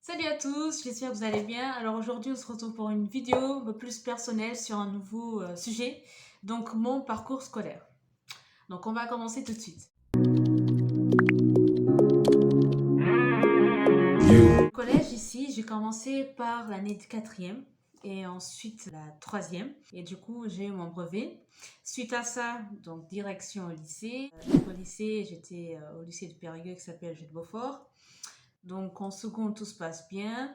Salut à tous, j'espère que vous allez bien. Alors aujourd'hui, on se retrouve pour une vidéo un peu plus personnelle sur un nouveau sujet, donc mon parcours scolaire. Donc on va commencer tout de suite. Au collège ici, j'ai commencé par l'année de quatrième et ensuite la troisième. Et du coup, j'ai eu mon brevet. Suite à ça, donc direction au lycée. Donc, au lycée, j'étais au lycée de Périgueux qui s'appelle Jules Beaufort. Donc en seconde, tout se passe bien.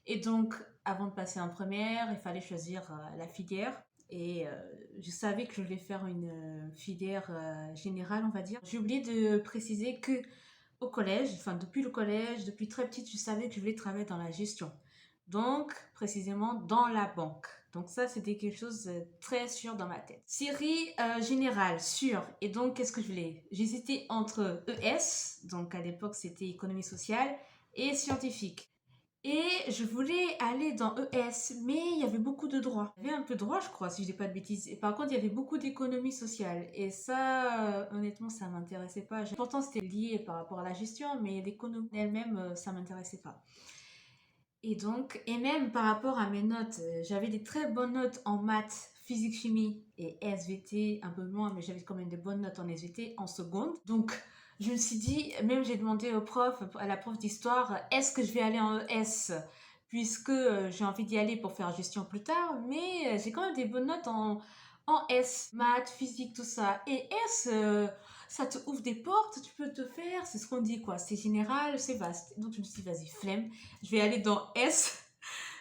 Et donc, avant de passer en première, il fallait choisir la filière. Et je savais que je voulais faire une filière générale, on va dire. J'ai oublié de préciser que au collège, enfin depuis le collège, depuis très petite, je savais que je voulais travailler dans la gestion. Donc, précisément dans la banque. Donc ça, c'était quelque chose de très sûr dans ma tête. Série générale, sûre. Et donc, qu'est-ce que je voulais? J'hésitais entre ES, donc à l'époque c'était économie sociale, et scientifique. Et je voulais aller dans ES, mais il y avait beaucoup de droits. Il y avait un peu de droit, je crois, si je dis pas de bêtises. Et par contre, il y avait beaucoup d'économie sociale. Et ça, honnêtement, ça m'intéressait pas. Pourtant, c'était lié par rapport à la gestion, mais l'économie elle-même, ça m'intéressait pas. Et donc, et même par rapport à mes notes, j'avais des très bonnes notes en maths, physique, chimie et SVT, un peu moins, mais j'avais quand même des bonnes notes en SVT en seconde. Donc, je me suis dit, même j'ai demandé au prof, à la prof d'histoire, est-ce que je vais aller en ES puisque j'ai envie d'y aller pour faire gestion plus tard, mais j'ai quand même des bonnes notes en S, maths, physique, tout ça. Et S, ça te ouvre des portes, tu peux te faire, c'est ce qu'on dit quoi, c'est général, c'est vaste. Donc je me suis dit, vas-y, flemme, je vais aller dans S.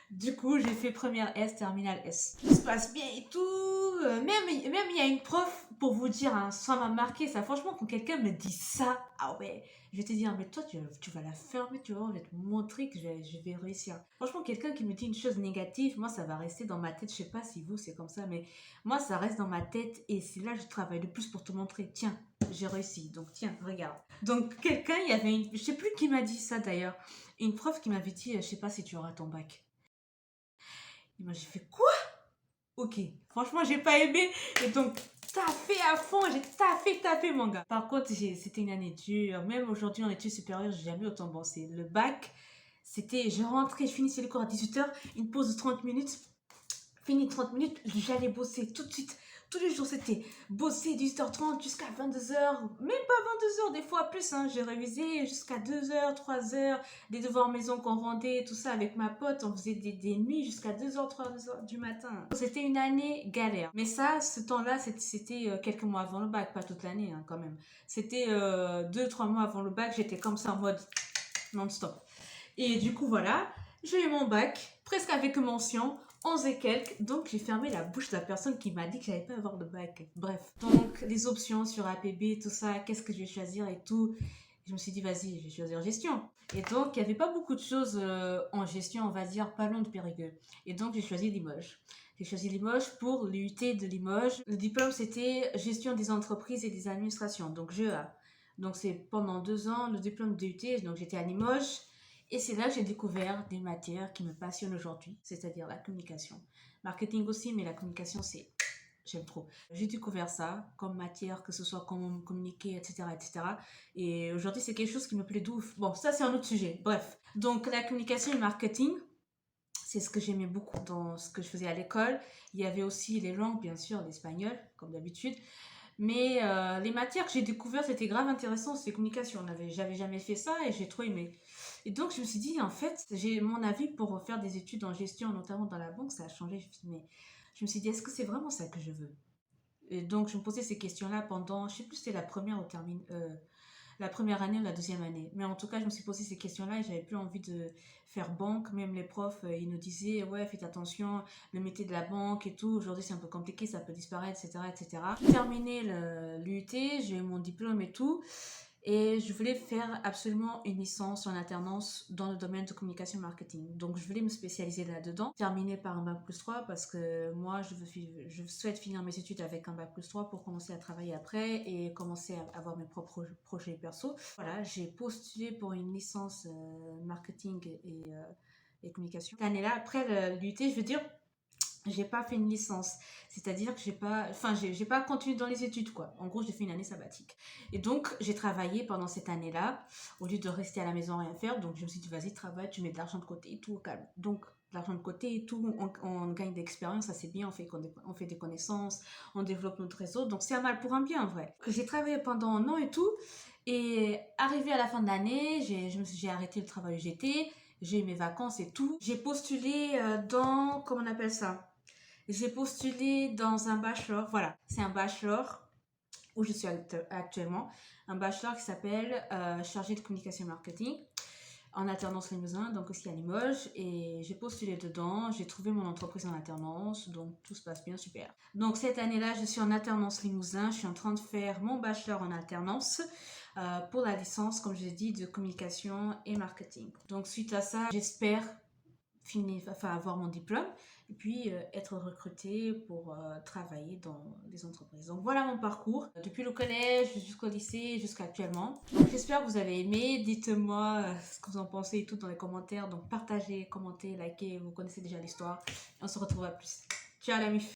Du coup, j'ai fait première S, terminale S. Tout se passe bien et tout. Même il y a une prof, pour vous dire, hein, ça m'a marqué ça. Franchement, quand quelqu'un me dit ça, ah ouais, je vais te dire, mais toi, tu vas la fermer, tu vois, je vais te montrer que je vais réussir. Franchement, quelqu'un qui me dit une chose négative, moi, ça va rester dans ma tête. Je sais pas si vous, c'est comme ça, mais moi, ça reste dans ma tête et c'est là que je travaille le plus pour te montrer. Tiens, j'ai réussi. Donc, tiens, regarde. Donc, quelqu'un, il y avait une, je sais plus qui m'a dit ça d'ailleurs, une prof qui m'avait dit, je sais pas si tu auras ton bac. Et moi, j'ai fait quoi? Ok. Franchement, j'ai pas aimé. Et donc, taffé à fond. J'ai taffé, mon gars. Par contre, c'était une année dure. Même aujourd'hui, en études supérieures, j'ai jamais autant bossé. Le bac, c'était, je rentrais, je finissais le cours à 18h, une pause de 30 minutes. Fini 30 minutes, j'allais bosser tout de suite. Tous les jours, c'était bosser 18h30 jusqu'à 22h. Même pas 22h, des fois plus. Hein. J'ai révisé jusqu'à 2h, 3h. Des devoirs maison qu'on rendait, tout ça avec ma pote. On faisait des nuits jusqu'à 2h, 3h du matin. C'était une année galère. Mais ça, ce temps-là, c'était quelques mois avant le bac, pas toute l'année hein, quand même. C'était 2-3 mois avant le bac. J'étais comme ça en mode non-stop. Et du coup, voilà, j'ai eu mon bac, presque avec mention, 11 et quelques. Donc, j'ai fermé la bouche de la personne qui m'a dit que j'allais pas avoir de bac. Bref. Donc, les options sur APB, tout ça, qu'est-ce que je vais choisir et tout. Je me suis dit, vas-y, je vais choisir gestion. Et donc, il n'y avait pas beaucoup de choses en gestion, on va dire, pas loin de Périgueux. Et donc, j'ai choisi Limoges. J'ai choisi Limoges pour l'UT de Limoges. Le diplôme, c'était gestion des entreprises et des administrations, donc GEA. Donc, c'est pendant 2 ans le diplôme de UT. Donc, j'étais à Limoges. Et c'est là que j'ai découvert des matières qui me passionnent aujourd'hui, c'est-à-dire la communication. Marketing aussi, mais la communication, c'est... J'aime trop. J'ai découvert ça comme matière, que ce soit comment communiquer, etc., etc. Et aujourd'hui, c'est quelque chose qui me plaît d'ouf. Bon, ça, c'est un autre sujet. Bref. Donc, la communication et le marketing, c'est ce que j'aimais beaucoup dans ce que je faisais à l'école. Il y avait aussi les langues, bien sûr, l'espagnol, comme d'habitude. Mais les matières que j'ai découvertes, c'était grave intéressant, c'est communication. J'avais jamais fait ça et j'ai trop aimé. Et donc, je me suis dit, en fait, j'ai mon avis pour faire des études en gestion, notamment dans la banque, ça a changé. Je me suis dit, est-ce que c'est vraiment ça que je veux? Et donc, je me posais ces questions-là pendant, je sais plus si c'était la première ou la première année ou la deuxième année. Mais en tout cas, je me suis posé ces questions-là et j'avais plus envie de faire banque. Même les profs, ils nous disaient, ouais, faites attention, le métier de la banque et tout. Aujourd'hui, c'est un peu compliqué, ça peut disparaître, etc., etc. J'ai terminé l'UT, j'ai eu mon diplôme et tout. Et je voulais faire absolument une licence en alternance dans le domaine de communication marketing. Donc, je voulais me spécialiser là-dedans, terminer par un bac plus 3 parce que moi, je souhaite finir mes études avec un bac plus 3 pour commencer à travailler après et commencer à avoir mes propres projets perso. Voilà, j'ai postulé pour une licence marketing et communication. L'année-là, après l'UT, je veux dire, j'ai pas fait une licence. C'est-à-dire que j'ai pas continué dans les études, quoi. En gros, j'ai fait une année sabbatique. Et donc, j'ai travaillé pendant cette année-là, au lieu de rester à la maison rien faire. Donc, je me suis dit, vas-y, travaille, tu mets de l'argent de côté et tout, au calme. Donc, de l'argent de côté et tout, on gagne de l'expérience, ça c'est bien, on fait des connaissances, on développe notre réseau. Donc, c'est un mal pour un bien, en vrai. J'ai travaillé pendant un an et tout. Et arrivé à la fin de l'année, j'ai arrêté le travail où j'étais. J'ai eu mes vacances et tout. J'ai postulé dans, comment on appelle ça? J'ai postulé dans un bachelor, voilà, c'est un bachelor où je suis actuellement, un bachelor qui s'appelle chargé de communication et marketing en alternance Limousin, donc aussi à Limoges, et j'ai postulé dedans, j'ai trouvé mon entreprise en alternance, donc tout se passe bien, super. Donc cette année-là, je suis en alternance Limousin, je suis en train de faire mon bachelor en alternance pour la licence, comme je l'ai dit, de communication et marketing. Donc suite à ça, j'espère avoir mon diplôme et puis être recrutée pour travailler dans des entreprises. Donc voilà mon parcours depuis le collège jusqu'au lycée jusqu'à actuellement. Donc j'espère que vous avez aimé. Dites-moi ce que vous en pensez et tout dans les commentaires. Donc partagez, commentez, likez. Vous connaissez déjà l'histoire. On se retrouve à plus. Ciao la mif.